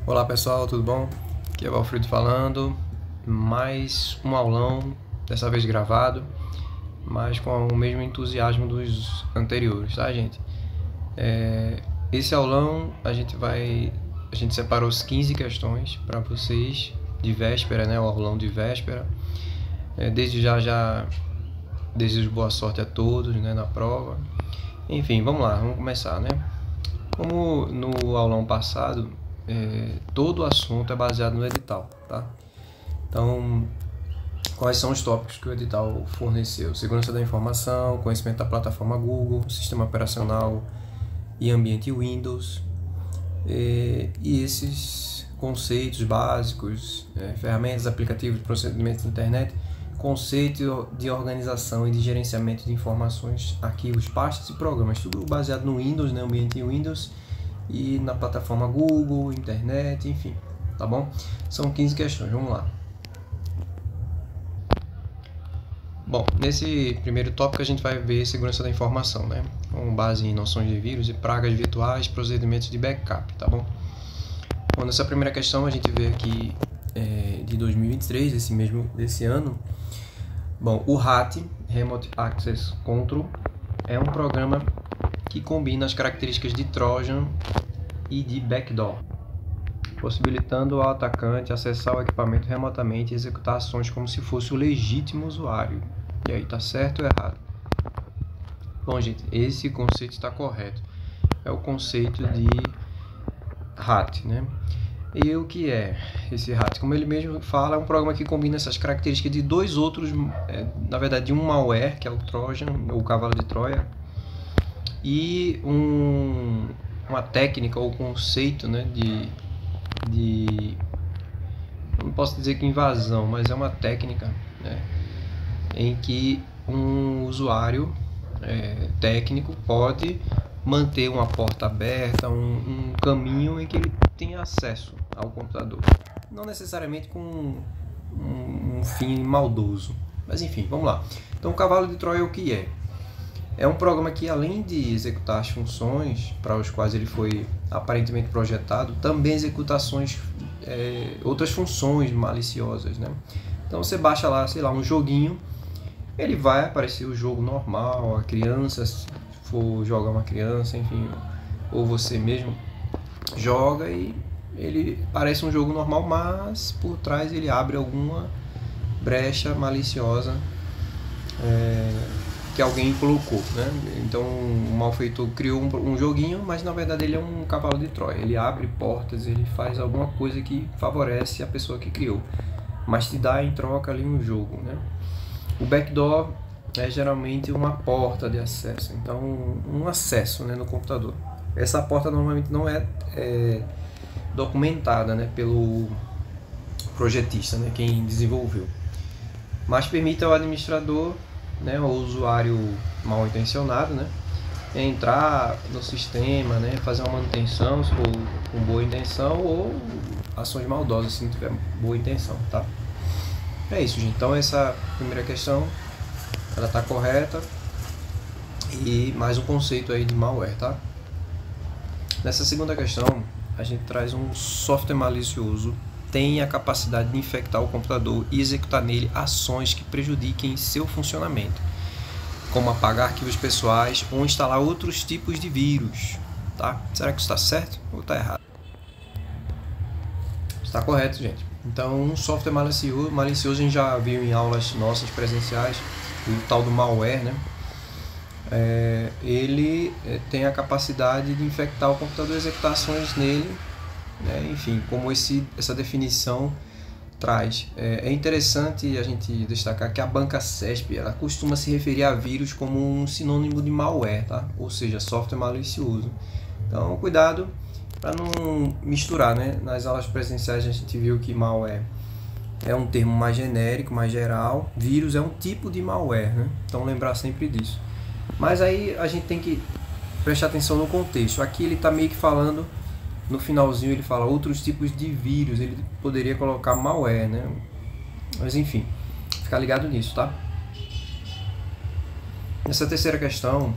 Olá pessoal, tudo bom? Aqui é o Alfredo falando, mais um aulão, dessa vez gravado, mas com o mesmo entusiasmo dos anteriores, tá gente? Esse aulão a gente separou as 15 questões para vocês de véspera, né? O aulão de véspera. Desde já desejo boa sorte a todos, né, na prova. Enfim, vamos lá, vamos começar, né? Como no aulão passado, todo o assunto é baseado no edital, tá? Então, quais são os tópicos que o edital forneceu? Segurança da informação, conhecimento da plataforma Google, sistema operacional e ambiente Windows. E esses conceitos básicos, ferramentas, aplicativos, procedimentos de internet, conceito de organização e de gerenciamento de informações, arquivos, pastas e programas, tudo baseado no Windows, né, ambiente Windows e na plataforma Google, internet, enfim, tá bom? São 15 questões, vamos lá. Bom, nesse primeiro tópico a gente vai ver segurança da informação, né? Com base em noções de vírus e pragas virtuais, procedimentos de backup, tá bom? Bom, nessa primeira questão a gente vê aqui de 2023, desse ano. Bom, o RAT, Remote Access Control, é um programa que combina as características de Trojan e de backdoor, possibilitando ao atacante acessar o equipamento remotamente e executar ações como se fosse o legítimo usuário. E aí, tá certo ou errado? Bom, gente, esse conceito está correto. É o conceito de RAT, né? E o que é esse RAT? Como ele mesmo fala, é um programa que combina essas características de dois outros, na verdade, de um malware, que é o Trojan, ou o cavalo de Troia, e uma técnica ou conceito, né, não posso dizer que invasão, mas é uma técnica, né, em que um usuário técnico pode manter uma porta aberta, um caminho em que ele tem acesso ao computador, não necessariamente com um fim maldoso, mas enfim, vamos lá. Então, o cavalo de Troia, o que é? É um programa que, além de executar as funções para as quais ele foi aparentemente projetado, também executa outras funções maliciosas, né? Então você baixa lá, sei lá, um joguinho, ele vai aparecer o jogo normal, a criança, se for jogar uma criança, enfim, ou você mesmo joga e ele parece um jogo normal, mas por trás ele abre alguma brecha maliciosa que alguém colocou, né? Então o malfeitor criou um joguinho, mas na verdade ele é um cavalo de Troia. Ele abre portas, ele faz alguma coisa que favorece a pessoa que criou, mas te dá em troca ali um jogo, né? O backdoor é geralmente uma porta de acesso, então um acesso, né, no computador. Essa porta normalmente não é documentada, né, pelo projetista, né, quem desenvolveu, mas permite ao administrador, né, o usuário mal intencionado, né, entrar no sistema, né, fazer uma manutenção se for com boa intenção, ou ações maldosas se não tiver boa intenção, tá? É isso, gente. Então essa primeira questão ela está correta, e mais um conceito aí de malware, tá? Nessa segunda questão a gente traz um software malicioso tem a capacidade de infectar o computador e executar nele ações que prejudiquem seu funcionamento, como apagar arquivos pessoais ou instalar outros tipos de vírus, tá? Será que isso está certo ou está errado? Está correto, gente. Então, um software malicioso a gente já viu em aulas nossas presenciais, o tal do malware, né? Ele tem a capacidade de infectar o computador e executar ações nele, né? Enfim, como essa definição traz. É interessante a gente destacar que a banca CESP ela costuma se referir a vírus como um sinônimo de malware, tá? Ou seja, software malicioso. Então, cuidado para não misturar, né? Nas aulas presenciais a gente viu que malware é um termo mais genérico, mais geral. Vírus é um tipo de malware, né? Então, lembrar sempre disso. Mas aí a gente tem que prestar atenção no contexto. Aqui ele está meio que falando, no finalzinho ele fala outros tipos de vírus, ele poderia colocar malware, né? Mas enfim, ficar ligado nisso, tá? Essa terceira questão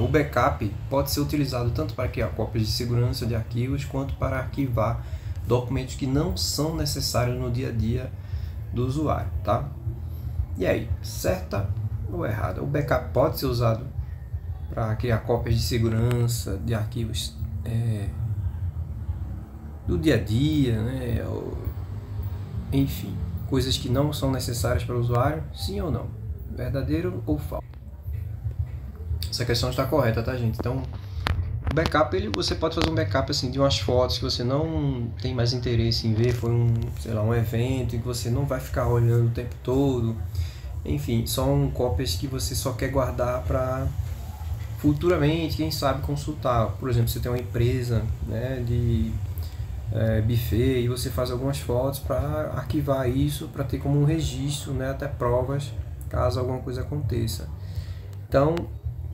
o backup pode ser utilizado tanto para criar cópias de segurança de arquivos, quanto para arquivar documentos que não são necessários no dia a dia do usuário, tá? E aí, certa ou errada? O backup pode ser usado para criar cópias de segurança de arquivos do dia a dia, né? Enfim, coisas que não são necessárias para o usuário, sim ou não? Verdadeiro ou falso? Essa questão está correta, tá, gente? Então, o backup, você pode fazer um backup assim, de umas fotos que você não tem mais interesse em ver, foi um evento em que você não vai ficar olhando o tempo todo. Enfim, são cópias que você só quer guardar para futuramente, quem sabe, consultar. Por exemplo, você tem uma empresa, né, de buffet, e você faz algumas fotos para arquivar isso, para ter como um registro, né, até provas, caso alguma coisa aconteça. Então,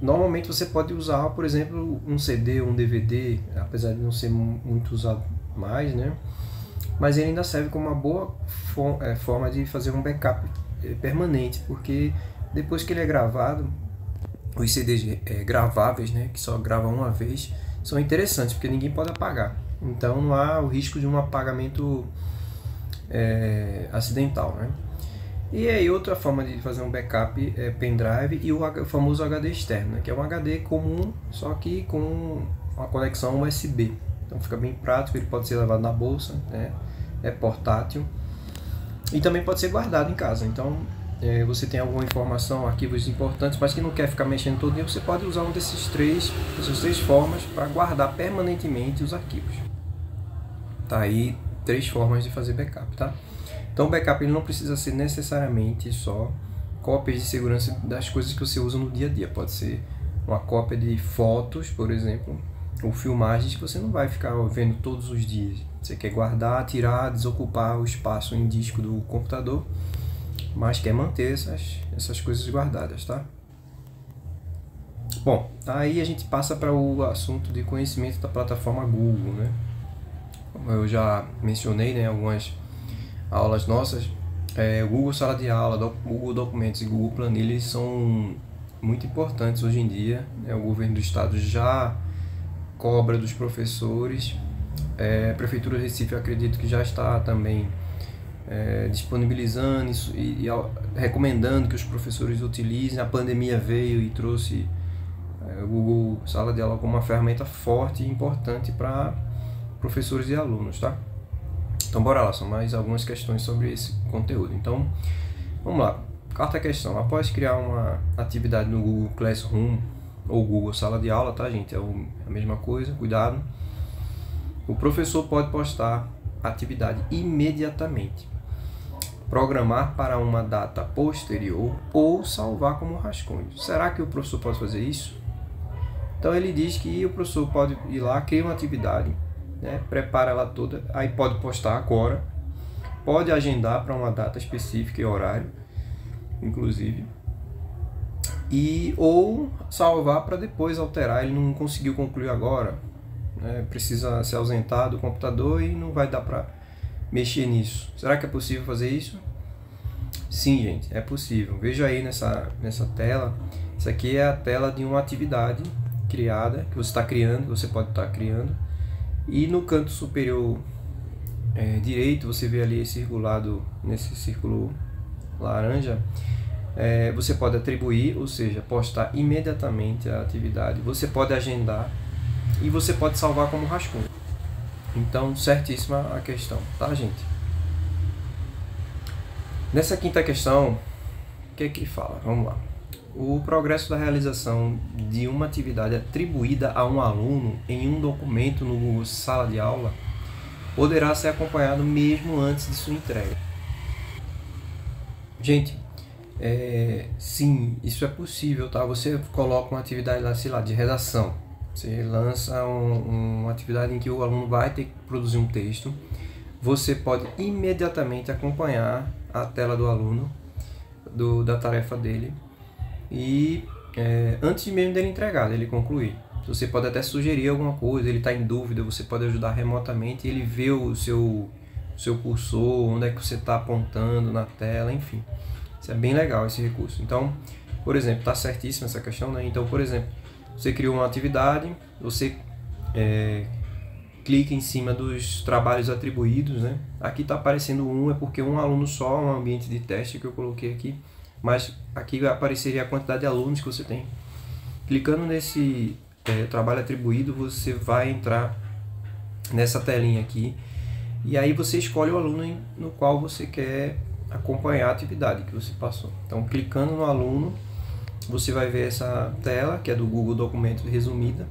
normalmente você pode usar, por exemplo, um CD, um DVD, apesar de não ser muito usado mais, né? Mas ele ainda serve como uma boa forma de fazer um backup permanente, porque depois que ele é gravado, os CDs graváveis, né, que só gravam uma vez, são interessantes, porque ninguém pode apagar. Então não há o risco de um apagamento acidental, né? E aí outra forma de fazer um backup é pendrive e o famoso HD externo, né, que é um HD comum, só que com uma conexão USB. Então fica bem prático, ele pode ser levado na bolsa, né? É portátil e também pode ser guardado em casa. Então você tem alguma informação, arquivos importantes, mas que não quer ficar mexendo todo dia, você pode usar dessas três formas para guardar permanentemente os arquivos. Tá aí 3 formas de fazer backup, tá? Então o backup ele não precisa ser necessariamente só cópias de segurança das coisas que você usa no dia a dia. Pode ser uma cópia de fotos, por exemplo, ou filmagens que você não vai ficar vendo todos os dias. Você quer guardar, tirar, desocupar o espaço em disco do computador, mas quer manter essas coisas guardadas, tá? Bom, aí a gente passa para o assunto de conhecimento da plataforma Google, né? Como eu já mencionei, né, algumas aulas nossas, o Google Sala de Aula, Google Documentos e Google Planilhas são muito importantes hoje em dia, né? O governo do estado já cobra dos professores, a Prefeitura de Recife, eu acredito que já está também disponibilizando isso e recomendando que os professores utilizem. A pandemia veio e trouxe o Google Sala de Aula como uma ferramenta forte e importante para professores e alunos, tá? Então bora lá, são mais algumas questões sobre esse conteúdo. Então, vamos lá. Quarta questão. Após criar uma atividade no Google Classroom ou Google Sala de Aula, tá, gente? É a mesma coisa, cuidado. O professor pode postar a atividade imediatamente, programar para uma data posterior ou salvar como rascunho. Será que o professor pode fazer isso? Então ele diz que o professor pode ir lá, criar uma atividade, né, prepara ela toda, aí pode postar agora, pode agendar para uma data específica e horário, inclusive, ou salvar para depois alterar. Ele não conseguiu concluir agora, né, precisa se ausentar do computador e não vai dar para mexer nisso. Será que é possível fazer isso? Sim, gente, é possível. Veja aí nessa tela, isso aqui é a tela de uma atividade criada, que você está criando, você pode estar criando. E no canto superior direito, você vê ali circulado, nesse círculo laranja, você pode atribuir, ou seja, postar imediatamente a atividade. Você pode agendar e você pode salvar como rascunho. Então, certíssima a questão, tá, gente? Nessa quinta questão, o que é que fala? Vamos lá. O progresso da realização de uma atividade atribuída a um aluno em um documento no Google Sala de Aula poderá ser acompanhado mesmo antes de sua entrega. Gente, sim, isso é possível, tá? Você coloca uma atividade lá, sei lá, de redação. Você lança uma atividade em que o aluno vai ter que produzir um texto. Você pode imediatamente acompanhar a tela do aluno, da tarefa dele, e antes mesmo dele entregar, dele concluir. Você pode até sugerir alguma coisa, ele está em dúvida, você pode ajudar remotamente, ele vê o seu cursor, onde é que você está apontando na tela, enfim. Isso é bem legal, esse recurso. Então, por exemplo, está certíssima essa questão, né? Então, por exemplo, Você criou uma atividade, você clica em cima dos trabalhos atribuídos, né? Aqui está aparecendo um, é porque um aluno só, um ambiente de teste que eu coloquei aqui, mas aqui apareceria a quantidade de alunos que você tem. Clicando nesse trabalho atribuído, você vai entrar nessa telinha aqui, e aí você escolhe o aluno no qual você quer acompanhar a atividade que você passou. Então, clicando no aluno, você vai ver essa tela, que é do Google Documento resumida,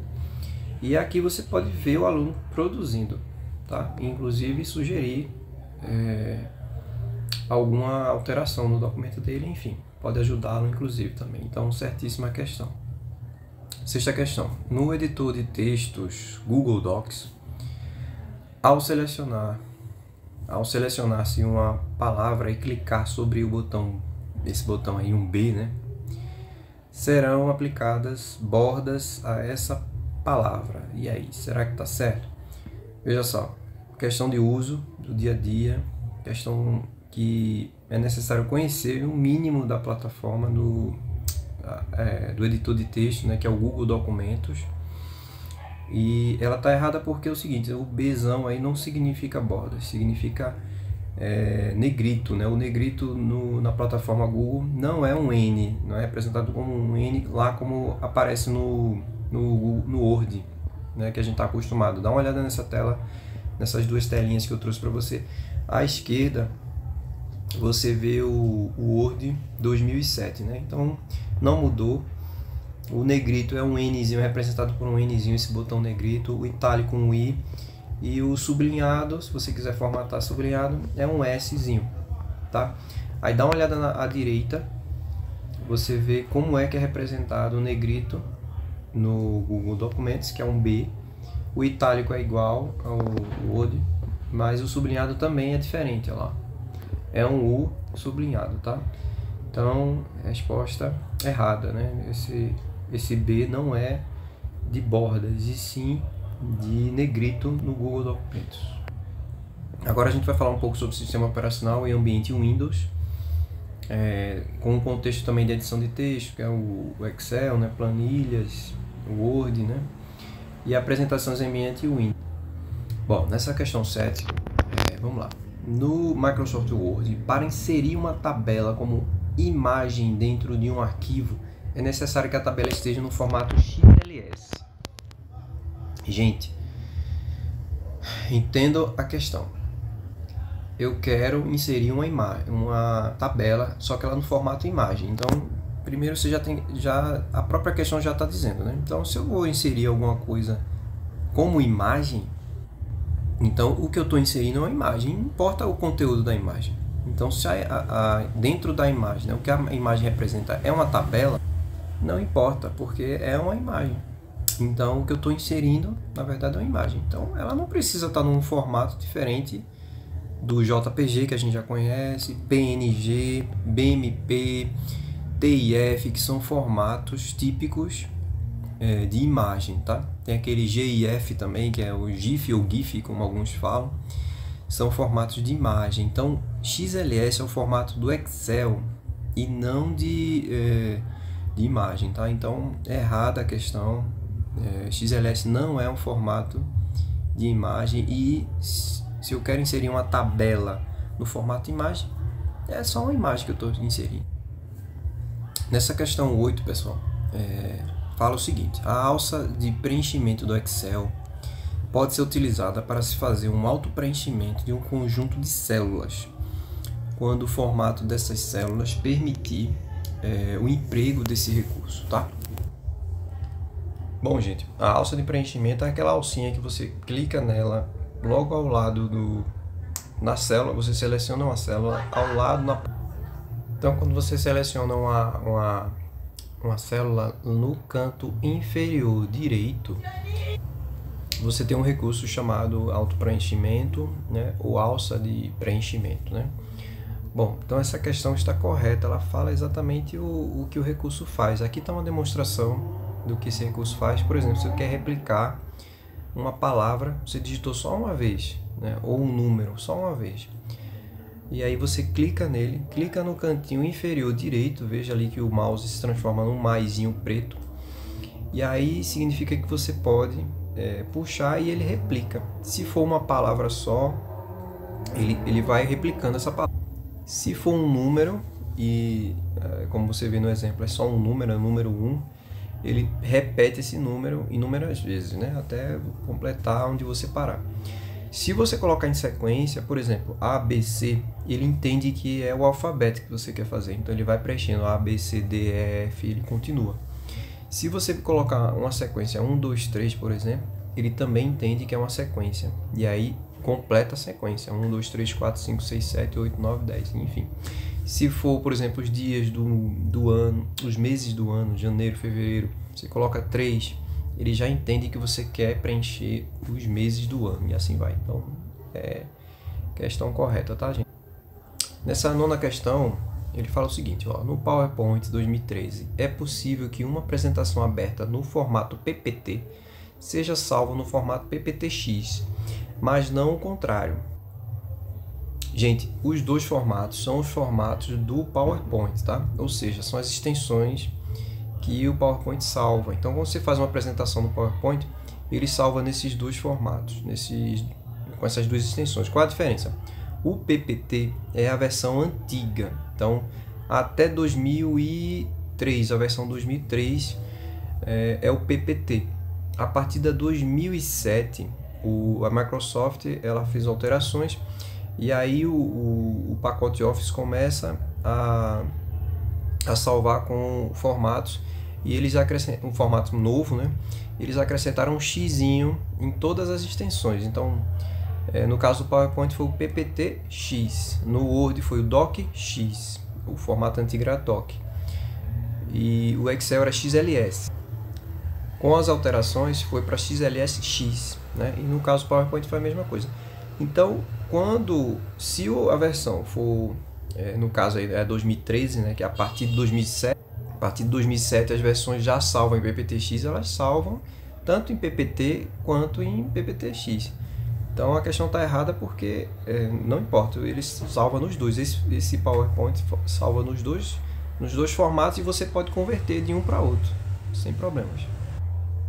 e aqui você pode ver o aluno produzindo, tá? Inclusive sugerir alguma alteração no documento dele, enfim, pode ajudá-lo inclusive também. Então, certíssima questão. Sexta questão. No editor de textos Google Docs, ao selecionar-se uma palavra e clicar sobre o botão, esse botão aí, um B, né? Serão aplicadas bordas a essa palavra. E aí, será que está certo? Veja só, questão de uso do dia a dia, questão que é necessário conhecer o mínimo da plataforma do editor de texto, né, que é o Google Documentos. E ela está errada porque é o seguinte, o Bzão aí não significa bordas, significa negrito, né? O negrito na plataforma Google não é um N, não é representado como um N lá como aparece no Word, né? Que a gente está acostumado. Dá uma olhada nessa tela, nessas duas telinhas que eu trouxe para você. À esquerda você vê o Word 2007, né? Então não mudou. O negrito é um Nzinho, representado por um Nzinho, esse botão negrito, o itálico um I, e o sublinhado, se você quiser formatar sublinhado, é um Szinho, tá? Aí dá uma olhada à direita, você vê como é que é representado o negrito no Google Documents, que é um B, o itálico é igual ao Word, mas o sublinhado também é diferente, olha lá, é um U sublinhado, tá? Então, resposta errada, né? Esse B não é de bordas, e sim de negrito no Google Documentos. Agora a gente vai falar um pouco sobre o sistema operacional e ambiente Windows, com um contexto também de edição de texto, que é o Excel, né? Planilhas, o Word, né? E apresentações em ambiente Windows. Bom, nessa questão 7, vamos lá. No Microsoft Word, para inserir uma tabela como imagem dentro de um arquivo, é necessário que a tabela esteja no formato XLS. Gente, entendo a questão. Eu quero inserir uma imagem, uma tabela, só que ela no formato imagem. Então, primeiro você a própria questão já está dizendo, né? Então, se eu vou inserir alguma coisa como imagem, então o que eu estou inserindo é uma imagem, não importa o conteúdo da imagem. Então, se dentro da imagem, né, o que a imagem representa é uma tabela, não importa, porque é uma imagem. Então, o que eu estou inserindo, na verdade, é uma imagem. Então, ela não precisa estar num formato diferente do JPG, que a gente já conhece, PNG, BMP, TIF, que são formatos típicos de imagem, tá? Tem aquele GIF também, que é o GIF ou GIF, como alguns falam. São formatos de imagem. Então, XLS é o formato do Excel e não de imagem, tá? Então, é errada a questão. XLS não é um formato de imagem, e se eu quero inserir uma tabela no formato imagem, é só uma imagem que eu estou inserindo. Nessa questão 8, pessoal, fala o seguinte: a alça de preenchimento do Excel pode ser utilizada para se fazer um auto-preenchimento de um conjunto de células, quando o formato dessas células permitir o emprego desse recurso, tá? Bom, gente, a alça de preenchimento é aquela alcinha que você clica nela logo ao lado na célula, você seleciona uma célula ao lado Então, quando você seleciona uma célula no canto inferior direito, você tem um recurso chamado auto-preenchimento, né, ou alça de preenchimento, né? Bom, então essa questão está correta, ela fala exatamente o que o recurso faz. Aqui está uma demonstração do que esse recurso faz. Por exemplo, se você quer replicar uma palavra, você digitou só uma vez, né, ou um número só uma vez. E aí você clica nele, clica no cantinho inferior direito, veja ali que o mouse se transforma num maisinho preto. E aí significa que você pode puxar e ele replica. Se for uma palavra só, ele vai replicando essa palavra. Se for um número, e como você vê no exemplo, é só um número, é o número 1, ele repete esse número inúmeras vezes, né? Até completar onde você parar. Se você colocar em sequência, por exemplo, A, B, C, ele entende que é o alfabeto que você quer fazer. Então ele vai preenchendo A, B, C, D, E, F, ele continua. Se você colocar uma sequência 1, 2, 3, por exemplo, ele também entende que é uma sequência. E aí completa a sequência. 1, 2, 3, 4, 5, 6, 7, 8, 9, 10, enfim. Se for, por exemplo, os dias do ano, os meses do ano, janeiro, fevereiro, você coloca 3, ele já entende que você quer preencher os meses do ano, e assim vai. Então, é questão correta, tá, gente? Nessa nona questão, ele fala o seguinte, ó, no PowerPoint 2013, é possível que uma apresentação aberta no formato PPT seja salva no formato PPTX, mas não o contrário. Gente, os dois formatos são os formatos do PowerPoint, tá? Ou seja, são as extensões que o PowerPoint salva. Então, quando você faz uma apresentação no PowerPoint, ele salva nesses dois formatos, com essas duas extensões. Qual a diferença? O PPT é a versão antiga. Então, até 2003, a versão 2003 é o PPT. A partir da 2007, a Microsoft ela fez alterações e aí o pacote Office começa a salvar com formatos, e eles acrescentam um formato novo, né? Eles acrescentaram um xizinho em todas as extensões. Então, no caso do PowerPoint foi o PPT-X, no Word foi o DOC-X, o formato antigo era DOC, e o Excel era XLS. Com as alterações foi para XLS-X, né? E no caso do PowerPoint foi a mesma coisa. Então, se a versão for, no caso aí é 2013, né, que é a partir de 2007, as versões já salvam em PPT-X, elas salvam tanto em PPT quanto em PPT-X. Então a questão está errada porque não importa, ele salva nos dois. Esse PowerPoint salva nos dois formatos e você pode converter de um para outro, sem problemas.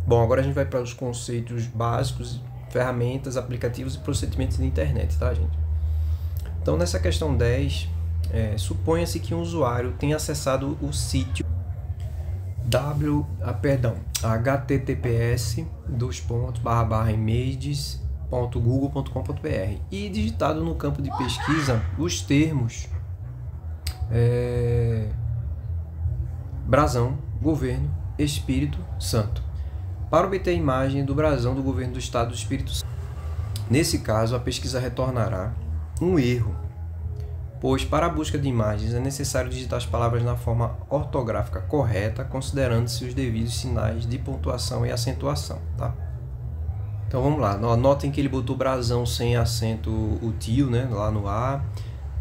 Bom, agora a gente vai para os conceitos básicos, ferramentas, aplicativos e procedimentos de internet, tá, gente? Então, nessa questão 10, suponha-se que um usuário tenha acessado o sítio https://images.google.com.br e digitado no campo de pesquisa os termos brasão, governo, Espírito Santo, para obter a imagem do brasão do governo do estado do Espírito Santo. Nesse caso, a pesquisa retornará um erro, pois para a busca de imagens é necessário digitar as palavras na forma ortográfica correta, considerando-se os devidos sinais de pontuação e acentuação, tá? Então vamos lá, notem que ele botou brasão sem acento o tio, né, lá no A,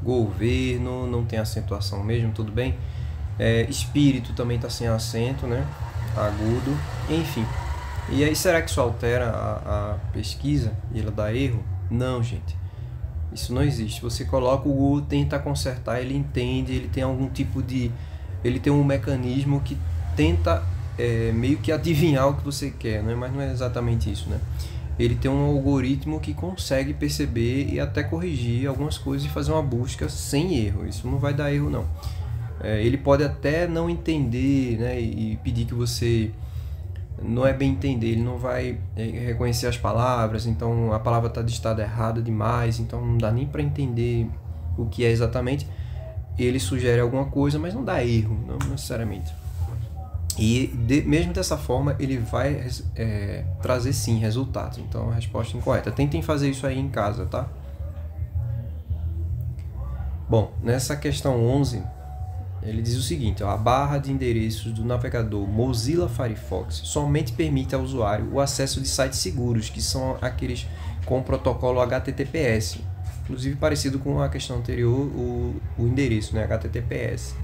governo não tem acentuação mesmo, tudo bem? Espírito também está sem acento, né, agudo, enfim. E aí, será que isso altera a pesquisa e ela dá erro? Não, gente. Isso não existe. Você coloca o Google, tenta consertar, ele entende, ele tem algum tipo de... Ele tem um mecanismo que tenta meio que adivinhar o que você quer, né? Mas não é exatamente isso, né? Ele tem um algoritmo que consegue perceber e até corrigir algumas coisas e fazer uma busca sem erro. Isso não vai dar erro, não. Ele pode até não entender, né? E pedir que você... Não é bem entender, ele não vai reconhecer as palavras, então a palavra está digitada errada demais, então não dá nem para entender o que é exatamente. Ele sugere alguma coisa, mas não dá erro, não necessariamente. E mesmo dessa forma, ele vai trazer sim resultados, então a resposta é incorreta. Tentem fazer isso aí em casa, tá? Bom, nessa questão 11... ele diz o seguinte, ó, a barra de endereços do navegador Mozilla Firefox somente permite ao usuário o acesso de sites seguros, que são aqueles com o protocolo HTTPS, inclusive parecido com a questão anterior, o endereço, né, HTTPS.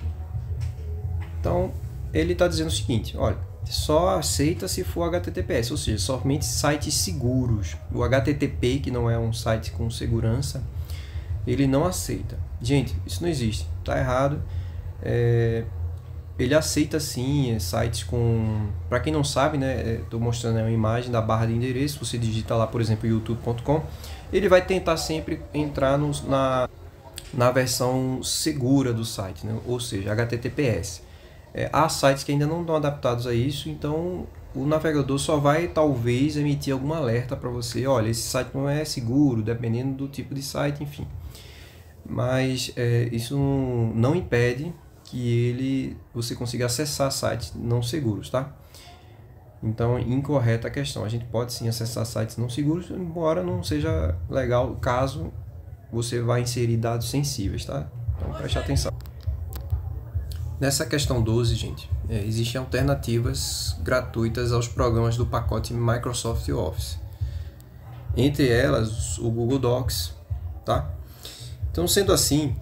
Então, ele está dizendo o seguinte, olha, só aceita se for HTTPS, ou seja, somente sites seguros. O HTTP, que não é um site com segurança, ele não aceita. Gente, isso não existe, está errado. ele aceita sim sites com... Para quem não sabe, né, estou mostrando uma imagem da barra de endereço, você digita lá, por exemplo, youtube.com, ele vai tentar sempre entrar na versão segura do site, né? Ou seja, HTTPS. Há sites que ainda não estão adaptados a isso, então o navegador só vai talvez emitir algum alerta para você, olha, esse site não é seguro, dependendo do tipo de site, enfim. Mas isso não impede que você consiga acessar sites não seguros, tá? Então, incorreta a questão. A gente pode sim acessar sites não seguros, embora não seja legal caso você vá inserir dados sensíveis, tá? Então, preste atenção. Nessa questão 12, gente, existem alternativas gratuitas aos programas do pacote Microsoft Office. Entre elas, o Google Docs, tá? Então, sendo assim,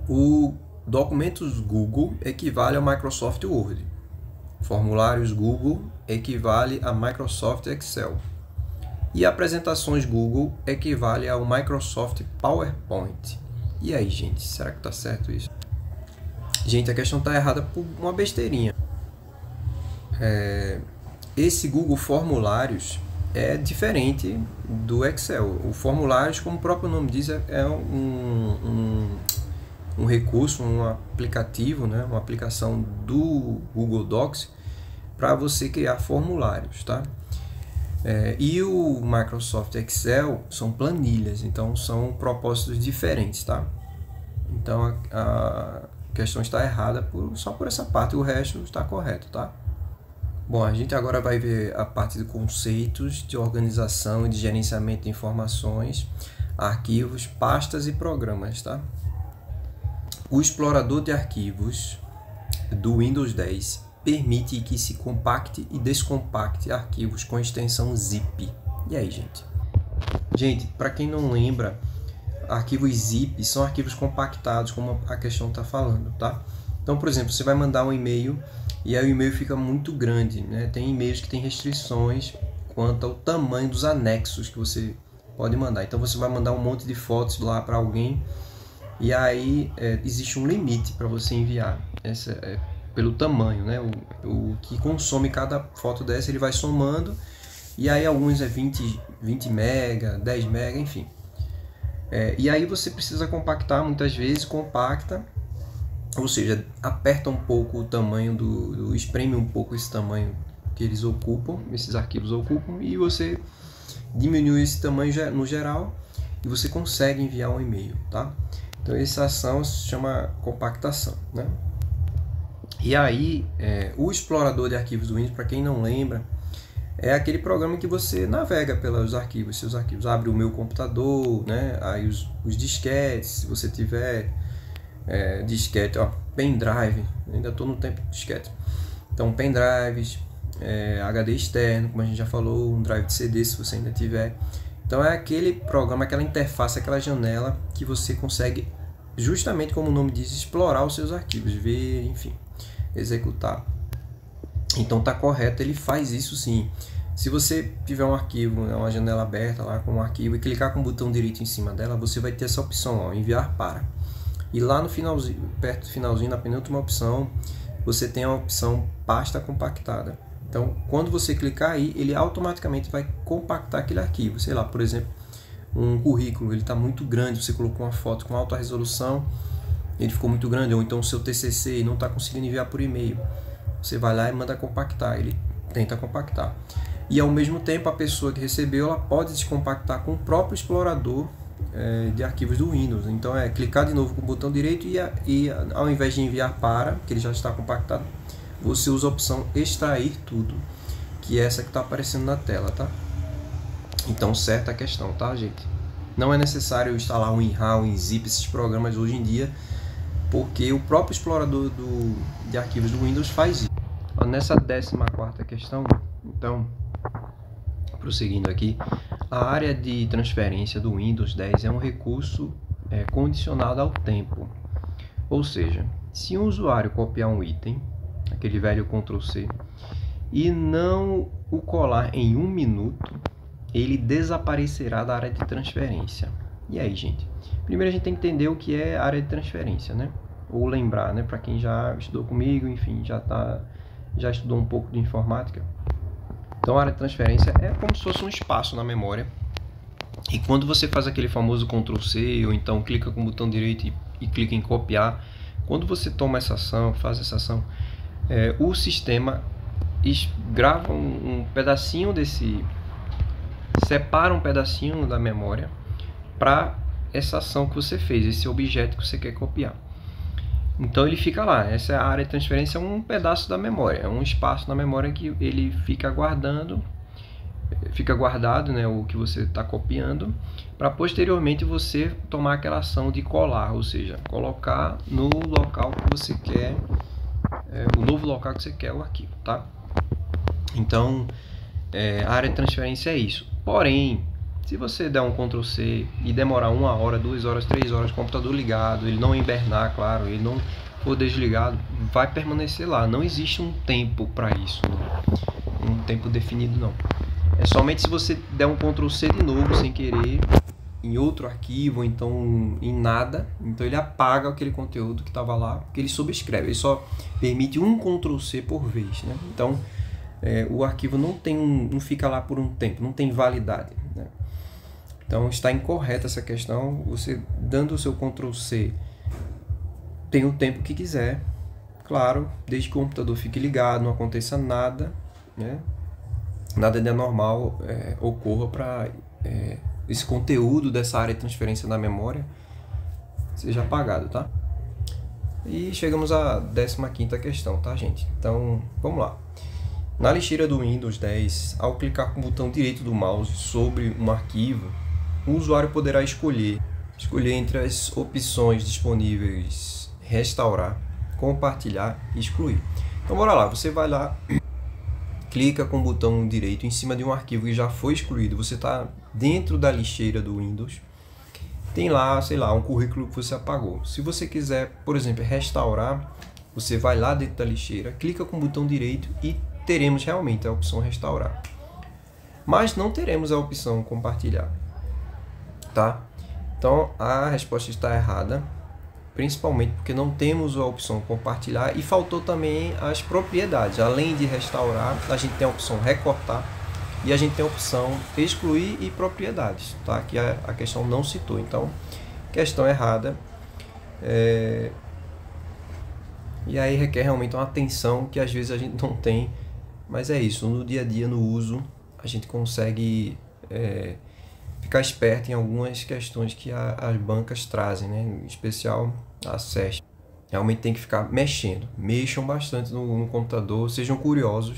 o documentos Google equivale ao Microsoft Word. Formulários Google equivale a Microsoft Excel. E apresentações Google equivale ao Microsoft PowerPoint. E aí, gente, será que tá certo isso? Gente, a questão tá errada por uma besteirinha. Esse Google Formulários é diferente do Excel. O Formulários, como o próprio nome diz, é um recurso, um aplicativo, né, uma aplicação do Google Docs para você criar formulários, tá? E o Microsoft Excel são planilhas, então são propósitos diferentes, tá? Então a questão está errada só por essa parte, o resto está correto, tá? Bom, a gente agora vai ver a parte de conceitos de organização e de gerenciamento de informações, arquivos, pastas e programas, tá? O explorador de arquivos do Windows 10 permite que se compacte e descompacte arquivos com extensão zip. E aí, gente? Gente, para quem não lembra, arquivos zip são arquivos compactados, como a questão está falando, tá? Então, por exemplo, você vai mandar um e-mail e aí o e-mail fica muito grande, né? Tem e-mails que têm restrições quanto ao tamanho dos anexos que você pode mandar. Então, você vai mandar um monte de fotos lá para alguém e aí existe um limite para você enviar. Pelo tamanho, né? O que consome cada foto dessa, ele vai somando, e aí alguns é 20 mega, 10 mega, enfim. E aí você precisa compactar, muitas vezes compacta, ou seja, aperta um pouco o tamanho espreme um pouco esse tamanho que eles ocupam, esses arquivos ocupam, e você diminui esse tamanho no geral e você consegue enviar um e-mail, tá? Então essa ação se chama compactação, né? E aí, o explorador de arquivos do Windows, para quem não lembra, é aquele programa que você navega pelos arquivos, seus arquivos. Abre o meu computador, né? Aí os disquetes, se você tiver disquete, ó, pendrive, ainda estou no tempo de disquete. Então, pendrives, HD externo, como a gente já falou, um drive de CD, se você ainda tiver. Então, é aquele programa, aquela interface, aquela janela que você consegue, justamente como o nome diz, explorar os seus arquivos, ver, enfim, executar. Então tá correto, ele faz isso sim. Se você tiver um arquivo, uma janela aberta lá com um arquivo e clicar com o botão direito em cima dela, você vai ter essa opção, ó, enviar para. E lá no finalzinho, perto do finalzinho, na penúltima opção, você tem a opção pasta compactada. Então, quando você clicar aí, ele automaticamente vai compactar aquele arquivo. Sei lá, por exemplo, um currículo, ele está muito grande, você colocou uma foto com alta resolução, ele ficou muito grande, ou então o seu TCC e não está conseguindo enviar por e-mail. Você vai lá e manda compactar, ele tenta compactar. E ao mesmo tempo, a pessoa que recebeu, ela pode descompactar com o próprio explorador de arquivos do Windows. Então clicar de novo com o botão direito e ao invés de enviar para, que ele já está compactado, você usa a opção extrair tudo, que é essa que está aparecendo na tela, tá? Então, certa a questão, tá, gente? Não é necessário instalar um WinRAR, um WinZip, esses programas hoje em dia, porque o próprio explorador de arquivos do Windows faz isso. Nessa 14ª questão, então, prosseguindo aqui, a área de transferência do Windows 10 é um recurso condicionado ao tempo. Ou seja, se um usuário copiar um item, aquele velho Ctrl+C, e não o colar em 1 minuto, ele desaparecerá da área de transferência. E aí, gente? Primeiro a gente tem que entender o que é área de transferência, né? ou lembrar, né? Para quem já estudou comigo, enfim, já estudou um pouco de informática. Então a área de transferência é como se fosse um espaço na memória. E quando você faz aquele famoso Ctrl+C, ou então clica com o botão direito e clica em copiar, quando você toma essa ação, faz essa ação, o sistema grava um pedacinho separa um pedacinho da memória para essa ação que você fez, esse objeto que você quer copiar. Então ele fica lá. Essa área de transferência é um pedaço da memória, é um espaço na memória que ele fica guardado, né, o que você está copiando, para posteriormente você tomar aquela ação de colar, ou seja, colocar no local que você quer, o novo local que você quer o arquivo, tá? Então a área de transferência é isso. Porém, se você der um Ctrl+C e demorar 1 hora, 2 horas, 3 horas, o computador ligado, ele não hibernar, claro, ele não for desligado, vai permanecer lá. Não existe um tempo para isso, né? Um tempo definido não. É somente se você der um Ctrl+C de novo sem querer em outro arquivo, ou então em nada, então ele apaga aquele conteúdo que estava lá, porque ele subscreve, ele só permite um Ctrl+C por vez, né? Então o arquivo não fica lá por um tempo, não tem validade, né? Então está incorreta essa questão. Você dando o seu Ctrl+C tem o tempo que quiser, claro, desde que o computador fique ligado, não aconteça nada, né? Nada de anormal ocorra para esse conteúdo dessa área de transferência da memória seja apagado, tá? E chegamos à 15ª questão, tá, gente? Então, vamos lá. Na lixeira do Windows 10, ao clicar com o botão direito do mouse sobre um arquivo, o usuário poderá escolher entre as opções disponíveis restaurar, compartilhar e excluir. Então bora lá, você vai lá, clica com o botão direito em cima de um arquivo que já foi excluído, você está dentro da lixeira do Windows, tem lá, sei lá, um currículo que você apagou. Se você quiser, por exemplo, restaurar, você vai lá dentro da lixeira, clica com o botão direito e teremos realmente a opção restaurar. Mas não teremos a opção compartilhar, tá? Então a resposta está errada, principalmente porque não temos a opção compartilhar e faltou também as propriedades. Além de restaurar, a gente tem a opção recortar e a gente tem a opção excluir e propriedades, tá? Que a questão não citou. Então, questão errada. E aí requer realmente uma atenção que às vezes a gente não tem. Mas é isso, no dia a dia, no uso, a gente consegue ficar esperto em algumas questões que as bancas trazem, né? Em especial a SESC. Realmente tem que ficar mexendo. Mexam bastante no computador, sejam curiosos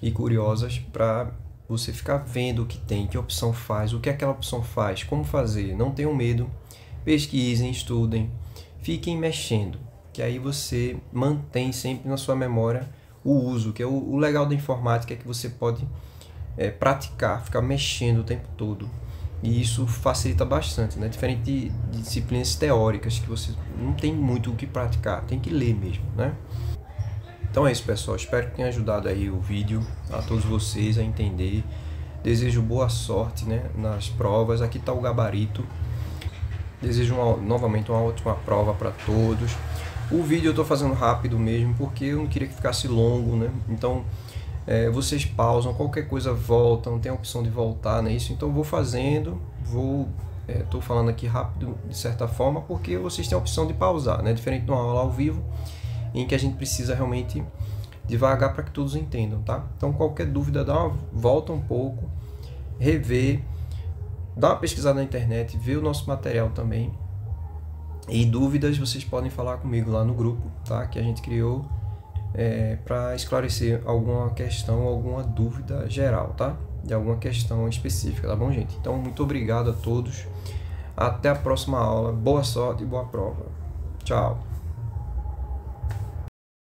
e curiosas para você ficar vendo o que tem, que opção faz, o que aquela opção faz, como fazer. Não tenham medo, pesquisem, estudem, fiquem mexendo, que aí você mantém sempre na sua memória o uso, que é o legal da informática, é que você pode praticar, ficar mexendo o tempo todo. E isso facilita bastante, né? Diferente de disciplinas teóricas, que você não tem muito o que praticar, tem que ler mesmo, né? Então é isso, pessoal. Espero que tenha ajudado aí o vídeo a todos vocês a entender. Desejo boa sorte, né, nas provas. Aqui está o gabarito. Desejo novamente uma ótima prova para todos. O vídeo eu estou fazendo rápido mesmo, porque eu não queria que ficasse longo, né? Então, vocês pausam, qualquer coisa voltam, tem a opção de voltar, né? Isso, então eu vou fazendo, estou falando aqui rápido de certa forma, porque vocês têm a opção de pausar, né? Diferente de uma aula ao vivo, em que a gente precisa realmente devagar para que todos entendam, tá? Então, qualquer dúvida, volta um pouco, rever, dá uma pesquisada na internet, vê o nosso material também. E dúvidas vocês podem falar comigo lá no grupo, tá? Que a gente criou para esclarecer alguma questão, alguma dúvida geral, tá? De alguma questão específica, tá bom, gente? Então, muito obrigado a todos. Até a próxima aula. Boa sorte e boa prova. Tchau.